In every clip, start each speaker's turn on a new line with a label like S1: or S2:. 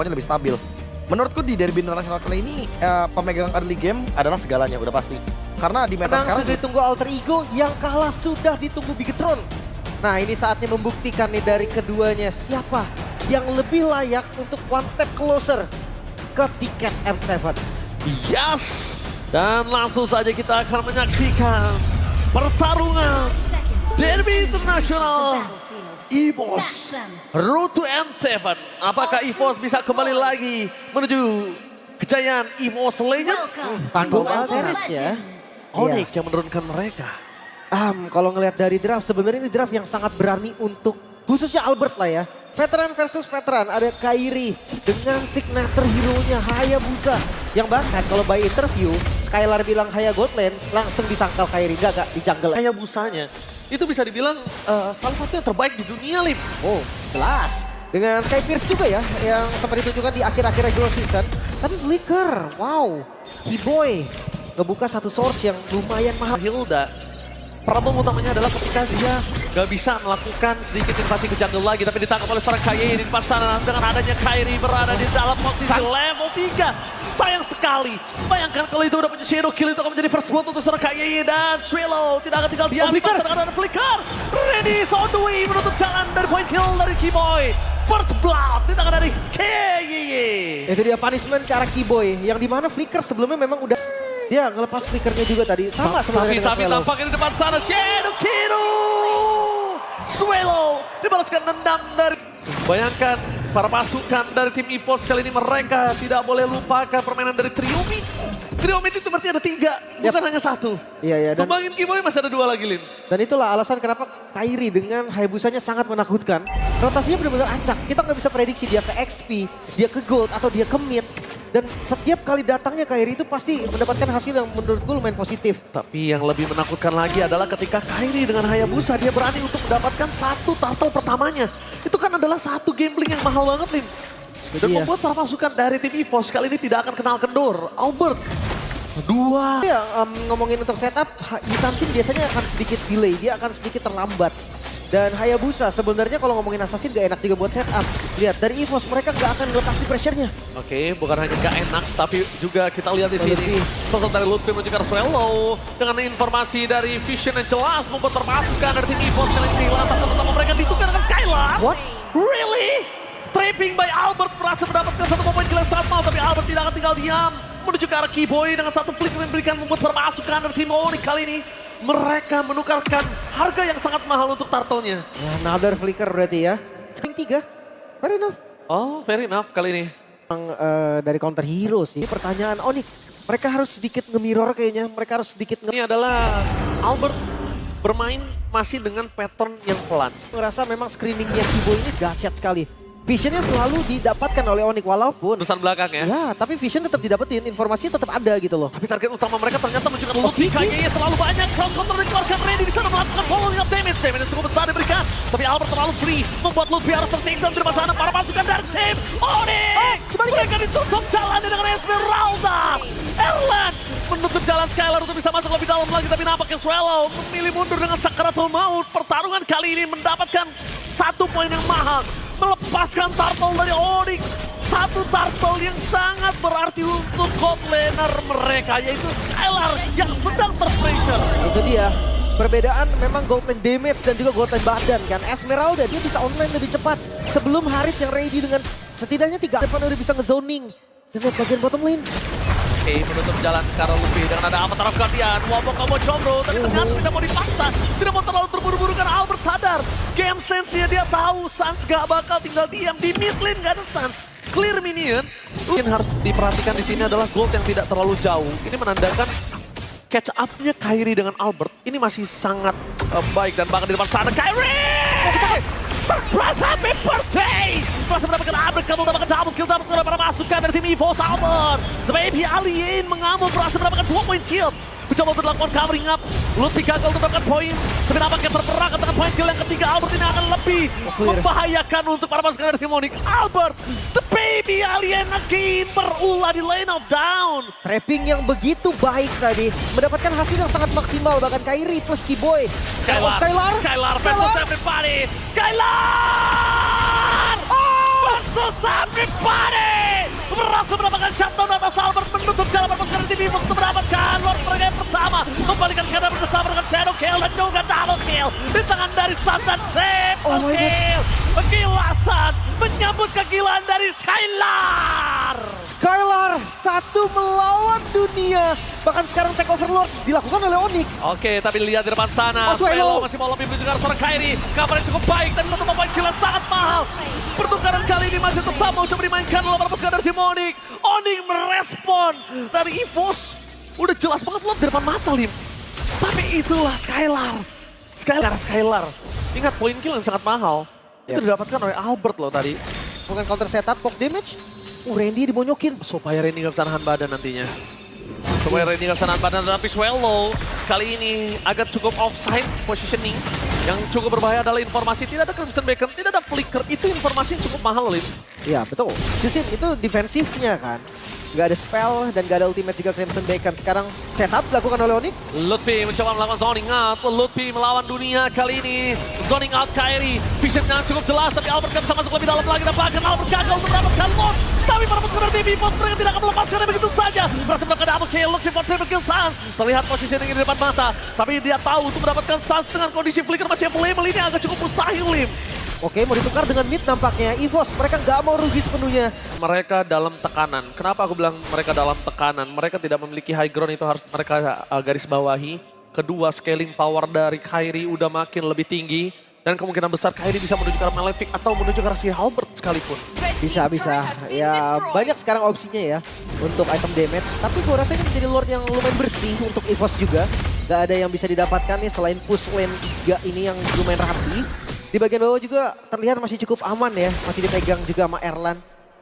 S1: pokoknya lebih stabil. Menurutku di derby internasional kali ini pemegang early game adalah segalanya udah pasti. Karena di meta
S2: Menang
S1: sekarang
S2: sudah ditunggu Alter Ego, yang kalah sudah ditunggu Bigetron. Nah ini saatnya membuktikan nih dari keduanya siapa yang lebih layak untuk one step closer ke tiket M7.
S3: Yes! Dan langsung saja kita akan menyaksikan pertarungan derby internasional EVOS Road to M7. Apakah EVOS bisa kembali lagi menuju kejayaan EVOS Legends?
S2: Panggung
S3: Coba
S2: M-Series ya.
S3: Onyx yang menurunkan mereka.
S2: Kalau ngelihat dari draft, sebenarnya ini draft yang sangat berani untuk khususnya Albert lah ya. Veteran versus veteran, ada Kairi dengan signature hero-nya Hayabusa. Yang bahkan kalau by interview, Skylar bilang Haya Godland, langsung disangkal Kairi. Enggak, di jungle.
S3: Hayabusanya itu bisa dibilang salah satu yang terbaik di dunia, Lim.
S2: Oh, jelas. Dengan Sky Pierce juga ya, yang seperti ditunjukkan di akhir-akhir regular season. Tapi Flicker, wow. Keyboy ngebuka satu source yang lumayan mahal.
S3: Hilda, problem utamanya adalah ketika dia gak bisa melakukan sedikit invasi ke jungle lagi, tapi ditangkap oleh seorang Kairi di depan sana dengan adanya Kairi berada di dalam posisi level 3. Sayang sekali. Bayangkan kalau itu udah punya shadow kill, itu akan menjadi first blood untuk seorang Kairi, dan Swallow tidak akan tinggal diam. Di sana ada Flicker. Ready, on the way, menutup jalan dari point kill dari Keyboy. First blood di tangan dari Kairi.
S2: Itu dia punishment ke arah Keyboy, yang dimana Flicker sebelumnya memang udah dia ngelepas flickernya juga tadi. Sama sebenarnya dengan
S3: Tapi
S2: Swallow.
S3: tampaknya di depan sana Shadow Kiru. Swallow dibalaskan dendam dari... Bayangkan para pasukan dari tim EVOS kali ini mereka tidak boleh lupakan permainan dari Triumit. Triumit itu berarti ada 3, bukan hanya 1.
S2: Iya, dan
S3: Kembangin Keyboy masih ada 2 lagi, Lim.
S2: Dan itulah alasan kenapa Kairi dengan Hayabusanya sangat menakutkan. Rotasinya benar-benar acak. Kita nggak bisa prediksi dia ke XP, dia ke Gold, atau dia ke Mid. Dan setiap kali datangnya Kairi itu pasti mendapatkan hasil yang menurutku lumayan positif.
S3: Tapi yang lebih menakutkan lagi adalah ketika Kairi dengan Hayabusa dia berani untuk mendapatkan 1 turtle pertamanya. Itu kan adalah 1 gambling yang mahal banget, Lim. Dan
S2: Iya.
S3: membuat para pasukan dari tim EVOS kali ini tidak akan kenal kendor. Albert, 2.
S2: Ya, ngomongin untuk setup, Yisansin biasanya akan sedikit delay, dia akan sedikit terlambat. Dan Hayabusa sebenarnya kalau ngomongin Assassin gak enak juga buat setup. Lihat dari EVOS mereka gak akan lepasin pressure-nya.
S3: Oke, bukan hanya gak enak, tapi juga kita lihat di sini sosok dari Lutfi menunjukkan Swallow dengan informasi dari Vision yang jelas membuat terpasukan dari tim EVOS kali ini. Lantas terutama mereka ditukar dengan Skylar.
S2: What?
S3: Really? Trapping by Albert berhasil mendapatkan 1 poin kill yang sangat mahal, tapi Albert tidak akan tinggal diam. Menuju ke arah Keyboy dengan 1 flick memberikan membuat permasukan dari tim Onyx kali ini. Mereka menukarkan harga yang sangat mahal untuk turtle-nya.
S2: Another flicker berarti ya. Screen 3, very enough.
S3: Oh, very enough kali ini.
S2: Dari counter hero sih. Pertanyaan Onyx, mereka harus sedikit nge-mirror kayaknya. Mereka harus sedikit
S3: Ini adalah Albert bermain masih dengan pattern yang pelan.
S2: ngerasa memang screeningnya Keyboy ini dahsyat sekali. Visionnya selalu didapatkan oleh Onyx walaupun
S3: Urusan belakang ya.
S2: ya, tapi vision tetap didapetin, informasinya tetap ada gitu loh.
S3: Tapi target utama mereka ternyata menunjukkan Lutfi. Kayaknya selalu banyak. Crowd counter dikeluarkan Ready di sana melakukan following up damage. Damage yang cukup besar diberikan. Tapi Albert terlalu free. Membuat Lutfi harus tertinggal dari sana. Para pasukan dari tim Onyx. Mereka ditutup jalannya dengan Esmeralda. Erland menutup jalan Skylar untuk bisa masuk lebih dalam lagi. Tapi nampaknya Swallow memilih mundur dengan sakaratul maut. Pertarungan kali ini mendapatkan 1 poin yang mahal. Melepaskan turtle dari Onyx. 1 turtle yang sangat berarti untuk gold laner mereka, yaitu Skylar yang sedang terpressure.
S2: Itu dia. Perbedaan memang gold lane damage dan juga gold lane badan kan. Esmeralda dia bisa online lebih cepat. Sebelum Harit yang ready dengan setidaknya 3 depan udah bisa nge-zoning. Dan lihat bagian bottom lane.
S3: Oke, menutup jalan Karol Luffy dengan ada Avatar of Guardian. Wabok combo combro, tapi ternyata tidak mau dipaksa. Tidak mau terlalu terburu-buru karena Albert sadar. Game sense-nya dia tahu Sans gak bakal tinggal diam. Di mid lane gak ada Sans. Clear minion. Mungkin harus diperhatikan di sini adalah gold yang tidak terlalu jauh. Ini menandakan catch up-nya Kairi dengan Albert. Ini masih sangat baik dan bahkan di depan sana. Kairi! Surprise happy birthday! Berhasil mendapatkan Albert, kamu mendapatkan double kill, dapat para masukan dari tim EVOS Albert. The Baby Alien mengamuk, berhasil mendapatkan 2 point kill. Mencoba untuk dilakukan covering up. Lutfi gagal untuk mendapatkan poin. Tapi nampaknya terperangkap dengan poin kill yang ketiga. Albert ini akan lebih membahayakan untuk para pasukan dari tim Onyx. Albert, The Baby Alien again berulah di lane of down.
S2: Trapping yang begitu baik tadi. Mendapatkan hasil yang sangat maksimal. Bahkan Kairi plus Keyboy.
S3: Skylar versus everybody. Skylar! versus everybody. Berhasil mendapatkan shutdown atas Albert, menutup jalan perputaran di Bifrost untuk mendapatkan Lord mereka yang pertama. Kembalikan ke dalam bersama dengan Shadow Kill dan juga double kill di tangan dari Sans dan triple kill. Gila Sans menyambut kegilaan dari Skylar.
S2: Skylar satu melawan dunia. Bahkan sekarang take overlord dilakukan oleh Onyx.
S3: Oke, tapi lihat di depan sana.
S2: Swelo
S3: masih mau lebih menuju ke arah seorang Kairi. Kabarnya cukup baik dan satu poin kill sangat mahal. Pertukaran kali ini masih tetap mau coba dimainkan oleh para pasukan dari tim Onyx. Onyx merespon dari EVOS. Udah jelas banget loh di depan mata, Lim. Tapi itulah Skylar. Skylar. Ingat poin kill yang sangat mahal. Itu didapatkan oleh Albert loh tadi.
S2: bukan counter setup, poke damage. Randy dibonyokin.
S3: Supaya Randy gak bisa nahan badan nantinya. Tapi Swallow kali ini agak cukup offside positioning. Yang cukup berbahaya adalah informasi tidak ada Crimson Beacon, tidak ada flicker. Itu informasi yang cukup mahal, Lin.
S2: Iya, betul. Sisin itu defensifnya kan. Gak ada spell dan gak ada ultimate juga Crimson Beacon. Sekarang setup dilakukan oleh Onyx.
S3: Lutfi mencoba melakukan zoning out. Lutfi melawan dunia kali ini. Zoning out Kairi. Visionnya cukup jelas, tapi Albert gak bisa masuk lebih dalam lagi. Dan bahkan Albert gagal untuk mendapatkan Lord. Tapi para pasukan dari Bifrost mereka tidak akan melepaskannya begitu saja. Berhasil mendapatkan double kill. Lutfi for triple kill Sans. Terlihat positioning di depan mata. Tapi dia tahu untuk mendapatkan Sans dengan kondisi flicker masih available ini agak cukup mustahil, Lim.
S2: Oke, mau ditukar dengan mid nampaknya. EVOS, mereka nggak mau rugi sepenuhnya.
S3: Mereka dalam tekanan. Kenapa aku bilang mereka dalam tekanan? Mereka tidak memiliki high ground, itu harus mereka garis bawahi. Kedua, scaling power dari Kairi udah makin lebih tinggi. Dan kemungkinan besar Kairi bisa menuju ke arah Malefic atau menuju ke arah si Halbert sekalipun.
S2: Bisa. Ya, banyak sekarang opsinya ya untuk item damage. Tapi gue rasa ini menjadi Lord yang lumayan bersih untuk EVOS juga. Gak ada yang bisa didapatkan nih selain push lane 3 ini yang lumayan rapi. Di bagian bawah juga terlihat masih cukup aman ya. Masih dipegang juga sama Erlan.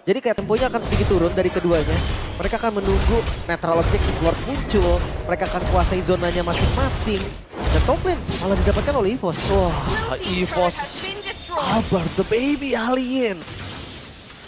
S2: Jadi kayak temponya akan sedikit turun dari keduanya. Mereka akan menunggu netral objective Lord muncul. Mereka akan kuasai zonanya masing-masing. Dan top lane malah didapatkan oleh EVOS.
S3: Wah, EVOS Albert the baby alien.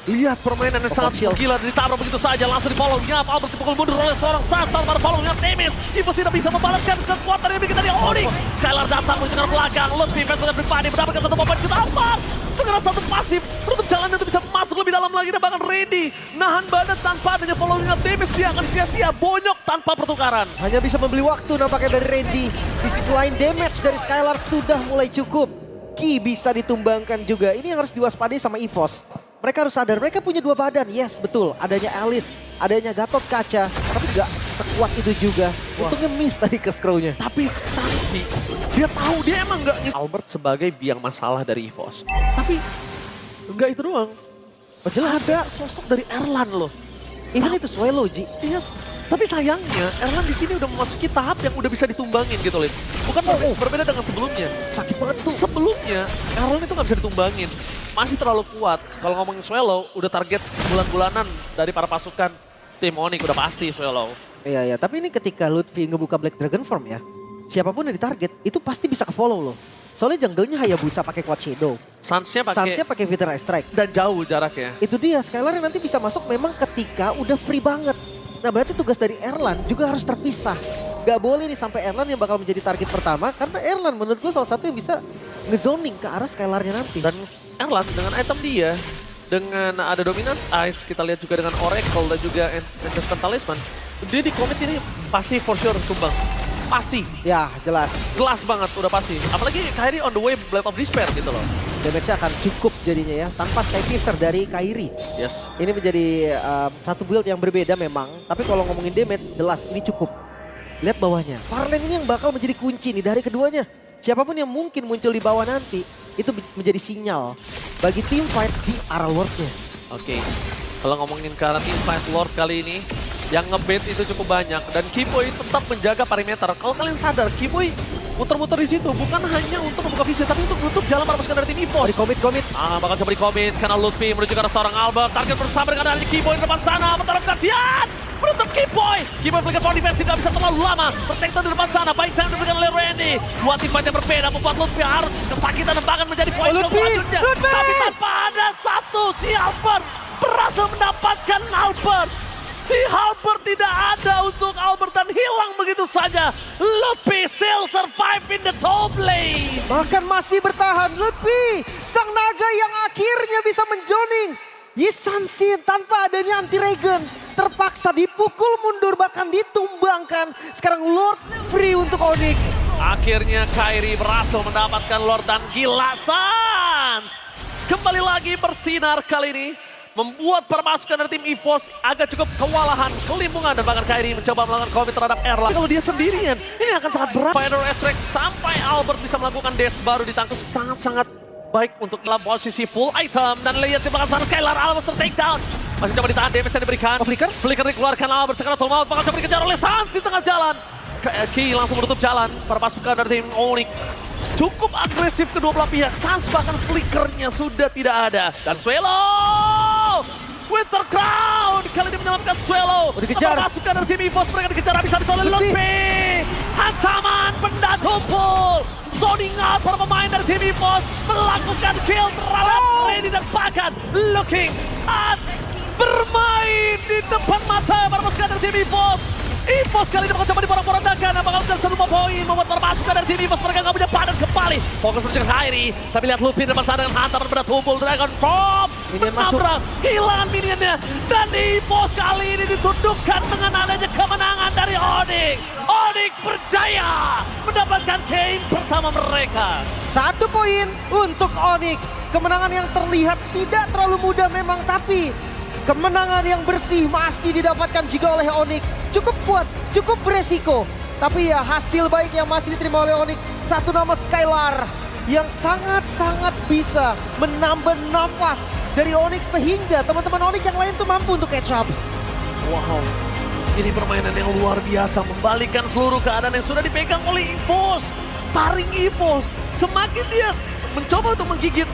S3: Lihat permainan yang sangat gila, ditabrak begitu saja, langsung di-follow. Nyap, Albert dipukul mundur oleh seorang Santal pada follow. Nyap, damage. EVOS tidak bisa membalaskan kekuatan yang bikin dari Onyx. Skylar datang menuju ke belakang. Lutfi versus everybody mendapatkan satu momen kita Albert. Dengan satu pasif, menutup jalannya untuk bisa masuk lebih dalam lagi. Dan bahkan Randy nahan badan tanpa adanya following up damage. Dia akan sia-sia, bonyok tanpa pertukaran.
S2: Hanya bisa membeli waktu nampaknya dari Randy. Di sisi lain damage dari Skylar sudah mulai cukup. Ki bisa ditumbangkan juga. Ini yang harus diwaspadai sama EVOS. Mereka harus sadar, mereka punya dua badan. Yes, betul. Adanya Alice, adanya Gatot Kaca. Tapi gak sekuat itu juga. Untungnya miss tadi ke scroll-nya.
S3: Tapi Sansi, dia tahu dia emang gak... Albert sebagai biang masalah dari EVOS. Tapi enggak itu doang. Padahal ada sosok dari Erlan loh.
S2: Even itu Swallow, Ji.
S3: Yes. Tapi sayangnya Erlan di sini udah memasuki tahap yang udah bisa ditumbangin gitu, Lin. Bukan berbeda dengan sebelumnya.
S2: Sakit banget tuh.
S3: Sebelumnya Erlan itu gak bisa ditumbangin. Masih terlalu kuat. Kalau ngomongin Swallow, udah target bulan-bulanan dari para pasukan tim Onyx, udah pasti Swallow.
S2: Iya, tapi ini ketika Lutfi ngebuka Black Dragon Form ya, siapapun yang ditarget itu pasti bisa ke-follow loh. Soalnya jungle-nya Hayabusa pakai Quad Shadow.
S3: Sansnya
S2: pakai Vita Strike.
S3: Dan jauh jaraknya.
S2: Itu dia, Skylar nanti bisa masuk memang ketika udah free banget. Nah berarti tugas dari Erlan juga harus terpisah. Gak boleh nih sampai Erlan yang bakal menjadi target pertama. Karena Erlan menurut gue salah satu yang bisa ngezoning ke arah Skylarnya nanti.
S3: Dan Erlan dengan item dia, dengan ada Dominance Ice, kita lihat juga dengan Oracle dan juga Enchantment Talisman. Dia di commit ini pasti for sure tumbang. Pasti.
S2: Ya jelas.
S3: Jelas banget, udah pasti. Apalagi Kairi on the way Blade of Despair gitu loh.
S2: Damage-nya akan cukup jadinya ya, tanpa Sky Piercer dari Kairi.
S3: Yes.
S2: Ini menjadi satu build yang berbeda memang, tapi kalau ngomongin damage, jelas ini cukup. Lihat bawahnya, Farlane ini yang bakal menjadi kunci nih dari keduanya. Siapapun yang mungkin muncul di bawah nanti, itu menjadi sinyal bagi tim fight di arah Lord-nya.
S3: Oke. Kalau ngomongin ke arah tim fight Lord kali ini, yang ngebait itu cukup banyak dan Kiboy tetap menjaga perimeter. Kalau kalian sadar, Kiboy muter-muter di situ bukan hanya untuk membuka vision, tapi untuk menutup jalan para pasukan dari tim EVOS.
S2: Komit.
S3: Bakal coba di-commit karena Lutfi menuju ke arah seorang Albert. Target bersama dengan adanya Kiboy di depan sana, menaruh gantian. Menutup Kiboy. Kiboy flicker power defensive gak bisa terlalu lama. Protector di depan sana, baik time diberikan oleh Randy. Dua tim fight yang berbeda membuat Lutfi harus kesakitan dan bahkan menjadi poin selanjutnya. Tapi tanpa ada satu, si Albert berhasil mendapatkan Albert. Si Halbert tidak ada untuk Albert dan hilang begitu saja. Lutfi still survive in the top lane.
S2: Bahkan masih bertahan Lutfi, sang naga yang akhirnya bisa menjoning. Yisansin tanpa adanya anti-regen terpaksa dipukul mundur bahkan ditumbangkan. Sekarang Lord free untuk Onyx.
S3: Akhirnya Kairi berhasil mendapatkan Lord dan gila Sans. Kembali lagi bersinar kali ini. Membuat permasukan dari tim EVOS agak cukup kewalahan, kelimpungan. Dan bahkan Kairi mencoba melakukan komit terhadap Erlang. Kalau dia sendirian, ini akan sangat berat. Spider Extract sampai Albert bisa melakukan dash baru ditangkap sangat-sangat baik untuk dalam posisi full item. Dan lihat di belakang sana Skylar, Albert ter-take down. Masih coba ditahan, damage yang diberikan. Flicker dikeluarkan, Albert sekarang maut bakal coba dikejar oleh Sans di tengah jalan. Ki langsung menutup jalan para pasukan dari tim Onyx. Cukup agresif kedua belah pihak. Sans bahkan flickernya sudah tidak ada. Dan Swelo! Winter Crown! Kali ini menyelamatkan Swelo.
S2: Dikejar.
S3: Pasukan dari tim EVOS mereka dikejar habis-habis oleh Lupi. Hantaman benda tumpul. Zoning out para pemain dari tim EVOS melakukan kill terhadap Lady dan bahkan looking at bermain di depan mata para pasukan dari tim EVOS. EVOS kali ini bakal coba diporak-porandakan. Apakah bisa 1 poin membuat para pasukan dari tim EVOS mereka nggak punya padan kembali. Fokus menuju ke Kairi. Tapi lihat Lupin depan sana dengan hantaman benda tumpul. Dragon Bomb menabrak, kehilangan minionnya. Dan EVOS kali ini ditundukkan dengan adanya kemenangan dari Onyx. Onyx berjaya mendapatkan game pertama mereka.
S2: 1 poin untuk Onyx. Kemenangan yang terlihat tidak terlalu mudah memang, tapi kemenangan yang bersih masih didapatkan juga oleh Onyx. Cukup kuat, cukup beresiko. Tapi ya hasil baik yang masih diterima oleh Onyx. Satu nama Skylar yang sangat-sangat bisa menambah nafas dari Onyx sehingga teman-teman Onyx yang lain tuh mampu untuk catch up.
S3: Wow, ini permainan yang luar biasa. Membalikan seluruh keadaan yang sudah dipegang oleh EVOS. Taring EVOS, semakin dia mencoba untuk menggigit